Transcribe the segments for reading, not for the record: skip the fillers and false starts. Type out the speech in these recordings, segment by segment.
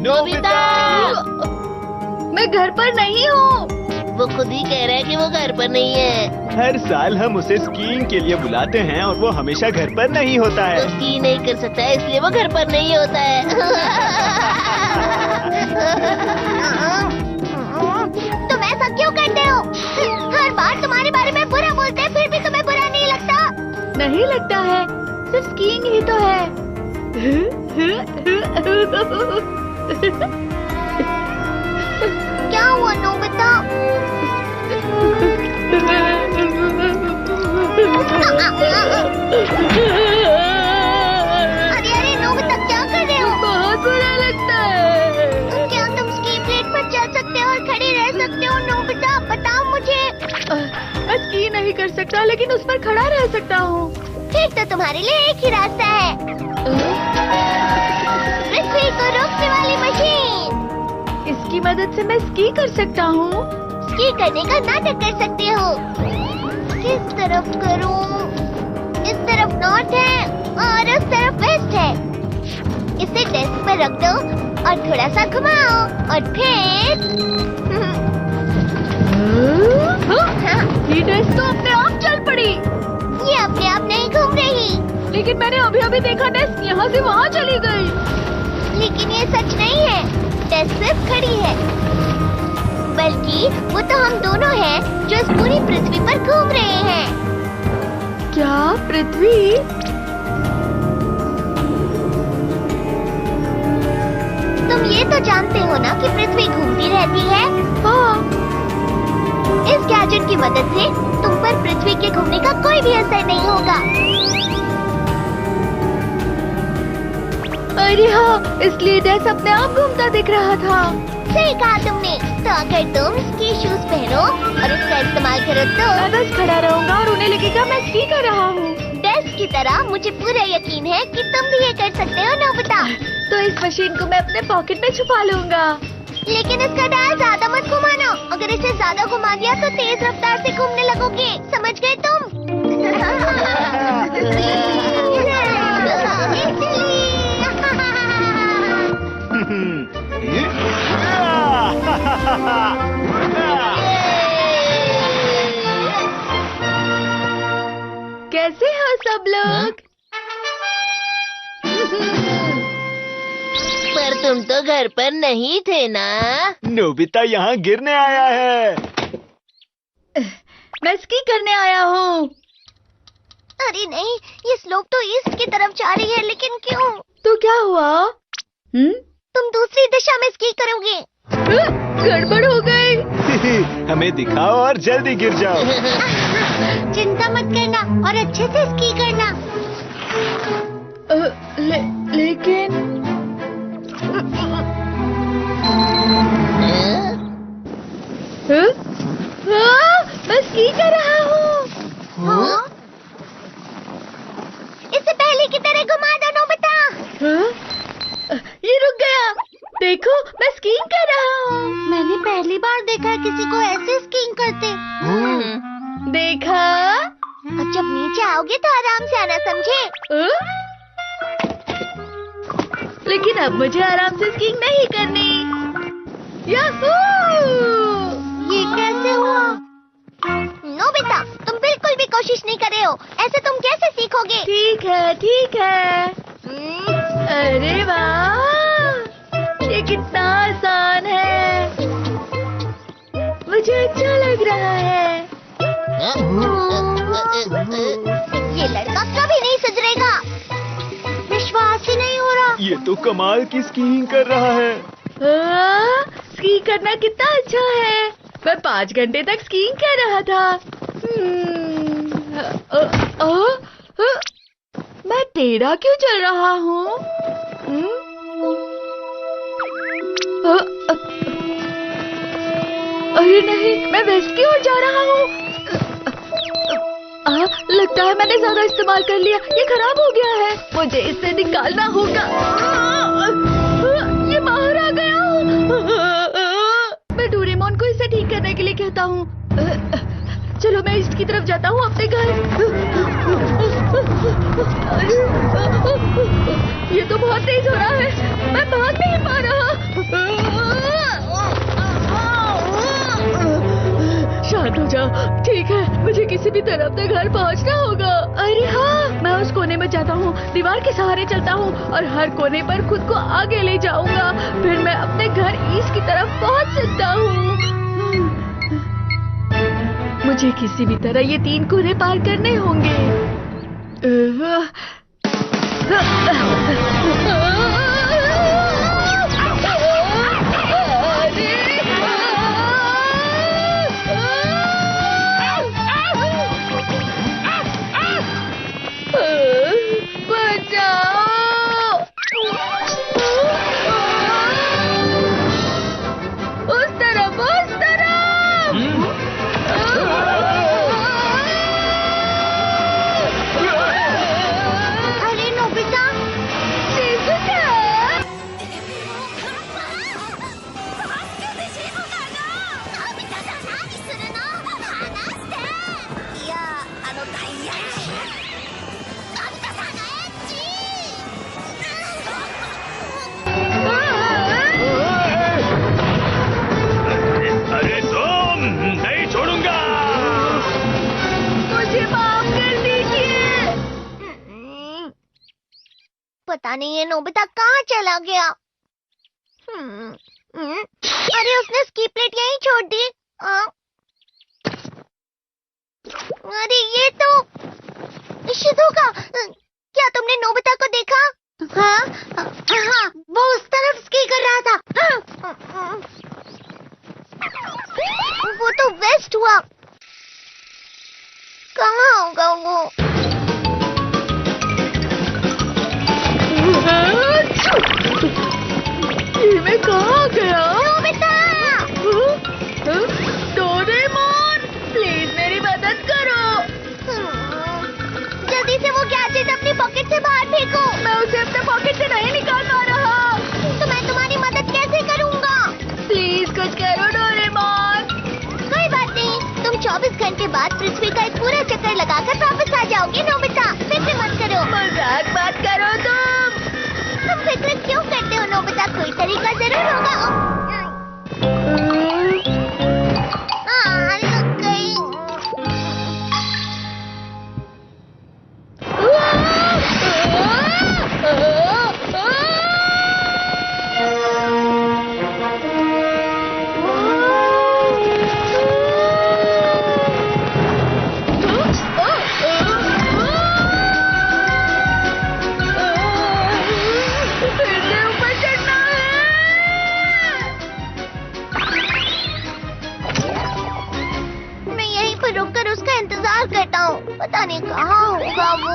Nobita! मैं घर पर नहीं हूँ। वो खुद ही कह रहा है कि वो घर पर नहीं है। हर साल हम उसे स्कीइंग के लिए बुलाते हैं और वो हमेशा घर पर नहीं होता वो है। स्की नहीं कर सकता है, इसलिए वो घर पर नहीं होता है। तुम ऐसा क्यों करते हो? हर बार तुम्हारे बारे में बुरा बोलते हैं, फिर भी तुम्हें बुरा नहीं लगता? नहीं लगता है, सिर्फ स्कीइंग ही तो है। क्या हुआ नोबिता? अरे अरे नोबिता, क्या कर रहे हो? बहुत बुरा लगता है। क्या तुम स्की ब्लेड पर चल सकते हो और खड़े रह सकते हो नोबिता? बताओ मुझे। मैं स्की नहीं कर सकता, लेकिन उस पर खड़ा रह सकता हूँ। फिर तो तुम्हारे लिए एक ही रास्ता है, पृथ्वी को रोकने वाली मशीन। इसकी मदद से मैं स्की कर सकता हूँ। स्की करने का नाटक कर सकते हो। किस तरफ करूँ? इस तरफ नॉर्थ है और उस तरफ वेस्ट है। इसे डेस्क पर रख दो और थोड़ा सा घुमाओ और फिर ये डेस्क तो अपने आप चल पड़ी। ये अपने आप नहीं घूम रही। लेकिन मैंने अभी अभी देखा डेस्क यहाँ से वहाँ चली गई। लेकिन ये सच नहीं है, डेस्क सिर्फ खड़ी है। बल्कि वो तो हम दोनों हैं जो इस पूरी पृथ्वी पर घूम रहे हैं। क्या पृथ्वी? तुम ये तो जानते हो ना कि पृथ्वी घूमती रहती है? हाँ। इस गैजेट की मदद से तुम पर पृथ्वी के घूमने का कोई भी असर नहीं होगा। अरे हाँ, इसलिए डेस्क अपने आप घूमता दिख रहा था। सही कहा तुमने। तो अगर तुम स्की शूज पहनो और इसका इस्तेमाल करो तो मैं बस खड़ा रहूंगा और उन्हें लगेगा मैं स्की कर रहा हूँ। डेस्क की तरह मुझे पूरा यकीन है कि तुम भी ये कर सकते हो नोबिता। तो इस मशीन को मैं अपने पॉकेट में छुपा लूंगा। लेकिन इसका डायल ज्यादा मत घुमाना। अगर इसे ज्यादा घुमा दिया तो तेज रफ्तार से घूमने लगोगे। समझ गए तुम? कैसे हो सब लोग? पर तुम तो घर पर नहीं थे ना? नोबिता यहाँ गिरने आया है। मैं स्की करने आया हूँ। अरे नहीं, ये स्लोप तो ईस्ट की तरफ जा रही है, लेकिन क्यों? तो क्या हुआ? तुम दूसरी दिशा में स्की करोगे। गड़बड़ हो गई। हमें दिखाओ और जल्दी गिर जाओ। चिंता मत करना और अच्छे से स्की करना। लेकिन मैं स्की कर रहा हूँ। इससे पहले की तरह घुमा दो नोबिता। ये रुक गया। देखो, मैं स्कीइंग कर रहा हूँ। मैंने पहली बार देखा है किसी को ऐसे स्कीइंग करते। देखा? अब जब नीचे आओगे तो आराम से आना, समझे? लेकिन अब मुझे आराम से स्कीइंग नहीं करनी। याहू! ये कैसे हुआ? नोबिता, तुम बिल्कुल भी कोशिश नहीं कर रहे हो। ऐसे तुम कैसे सीखोगे? ठीक है, ठीक है। अरे वाह, ये कितना आसान है। मुझे अच्छा लग रहा है। ये लड़का कभी नहीं सुधरेगा। विश्वास ही नहीं हो रहा। ये तो कमाल की स्कीइंग कर रहा है। स्की करना कितना अच्छा है। मैं 5 घंटे तक स्कीइंग कर रहा था। मैं टेढ़ा क्यों चल रहा हूँ? अरे नहीं, मैं वेस्ट की ओर जा रहा हूँ। लगता है मैंने ज्यादा इस्तेमाल कर लिया। ये खराब हो गया है। मुझे इसे निकालना होगा। ये बाहर आ गया। मैं डोरेमोन को इसे ठीक करने के लिए कहता हूँ। चलो मैं ईस्ट की तरफ जाता हूँ अपने घर। ये तो बहुत तेज हो रहा है, मैं भाग नहीं पा रहा। शांत हो जाओ, ठीक है, मुझे किसी भी तरह अपने घर पहुंचना होगा। अरे हाँ, मैं उस कोने में जाता हूँ, दीवार के सहारे चलता हूँ और हर कोने पर खुद को आगे ले जाऊंगा। फिर मैं अपने घर ईस्ट की तरफ पहुंच सकता हूँ। मुझे किसी भी तरह ये 3 कोने पार करने होंगे। अरे तुम, नहीं छोड़ूंगा। मुझे माफ कर दीजिए। पता नहीं ये नोबिता कहाँ चला गया। अरे उसने स्की प्लेट यहीं छोड़ दी। अरे ये तो शिज़ुका, क्या तुमने नोबिता को देखा? हाँ, हाँ, वो उस तरफ स्की कर रहा था। वो तो वेस्ट हुआ। कहाँ होगा वो? ये मैं कहाँ गया? नोबिता! डोरेमोन, प्लीज मेरी मदद करो। जल्दी से वो गैजेट अपनी पॉकेट से बाहर फेंको। मैं उसे अपने पॉकेट से नहीं निकाल पा रहा। तो मैं तुम्हारी मदद कैसे करूँगा? प्लीज कुछ करो डोरेमोन। कोई बात नहीं, तुम 24 घंटे बाद पृथ्वी का एक पूरा चक्कर लगाकर वापस आ जाओगे नोबिता। फिक्र मत करो। मजाक मत करो तुम फिक्र क्यों करते हो नोबिता? कोई तरीका जरूर होगा। लग गई। मैं यहीं पर रुककर उसका इंतजार करता हूँ। पता नहीं कहाँ होगा वो।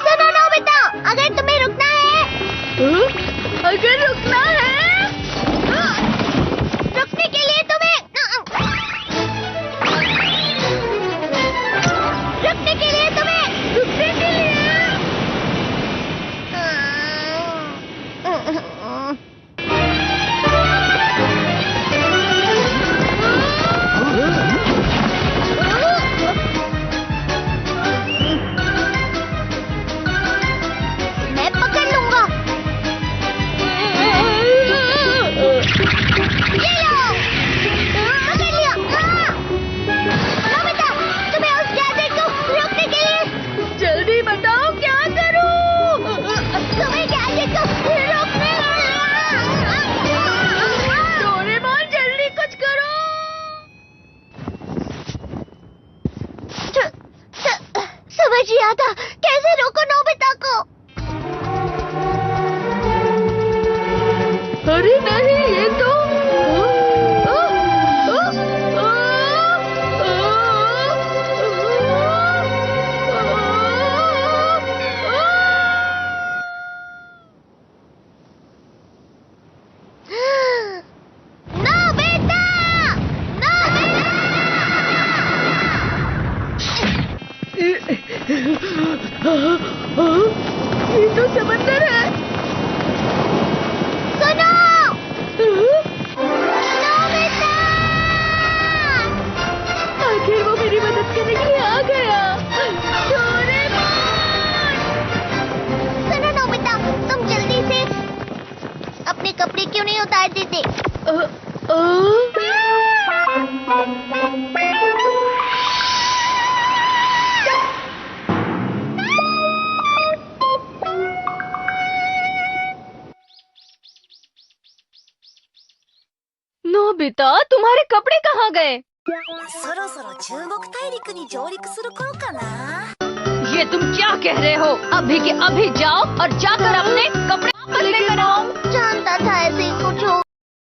सुनो नोबिता, अगर तुम्हें रुकना है, अगर रुकना है, रुकने के लिए तुम्हें, रुकने के लिए तुम्हें, रुकने के लिए। मैं पकड़ लूंगा। ये लो, पकड़ लिया। नोबिता, तुम्हें उस गैजेट को रोकने के लिए, जल्दी बताओ क्या करूं? तुम्हें गैजेट को रोकने। डोरेमोन जल्दी कुछ करो। समझ ही आता, कैसे रोको नोबिता को? अरे नहीं, ये तो नोबिता! ये तो समंदर है। सुनो! नोबिता! उतार देते। नोबिता, तुम्हारे कपड़े कहाँ गए? そろそろ中国大陸に上陸する頃かな。 ये तुम क्या कह रहे हो? अभी के अभी जाओ और जाकर अपने कपड़े वापस लेकर आओ। जानता था ऐसे